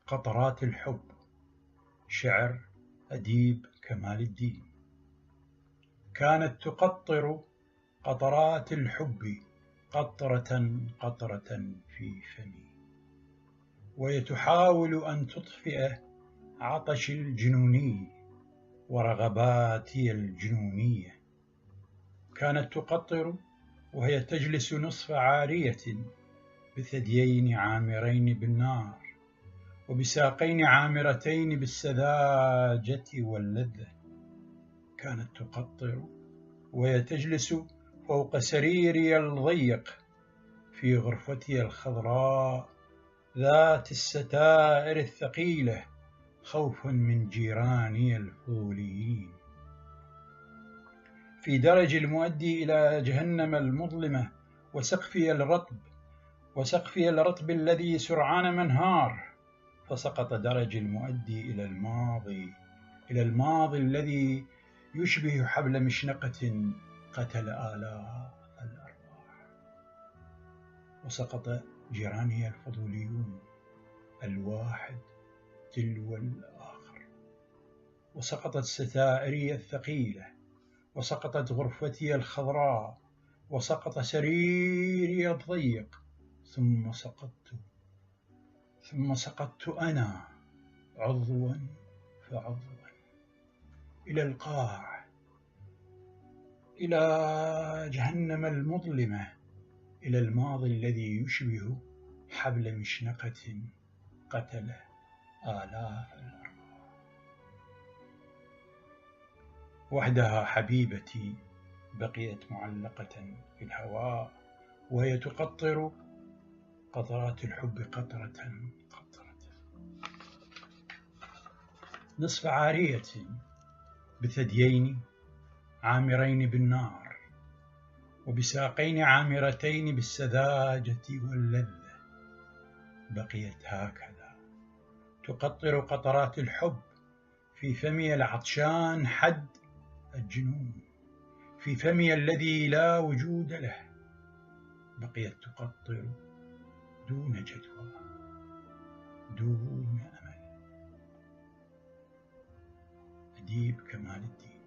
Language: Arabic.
قطرات الحب. شعر أديب كمال الدين. كانت تقطر قطرات الحب قطرة قطرة في فمي، وهي تحاول أن تطفئ عطشي الجنوني ورغباتي الجنونية. كانت تقطر وهي تجلس نصف عارية بثديين عامرين بالنار وبساقين عامرتين بالسذاجة واللذة. كانت تقطر وهي تجلس فوق سريري الضيق في غرفتي الخضراء ذات الستائر الثقيلة، خوفا من جيراني الفضوليين. في درج المؤدي إلى جهنم المظلمة وسقفي الرطب الذي سرعان ما انهار، فسقط درج المؤدي إلى الماضي الذي يشبه حبل مشنقة قتل آلاف الأرواح. وسقط جيراني الفضوليون الواحد تلو الآخر، وسقطت ستائري الثقيلة، وسقطت غرفتي الخضراء، وسقط سريري الضيق، ثم سقطت أنا عضوا فعضوا إلى القاع، إلى جهنم المظلمة، إلى الماضي الذي يشبه حبل مشنقة قتل آلاف الأرواح. وحدها حبيبتي بقيت معلقة في الهواء، وهي تقطر قطرات الحب قطرة قطرة، نصف عارية بثديين عامرين بالنار وبساقين عامرتين بالسذاجة واللذة. بقيت هكذا تقطر قطرات الحب في فمي العطشان حد الجنون، في فمي الذي لا وجود له. بقيت تقطر دون جدوى، دون أمل. أديب كمال الدين.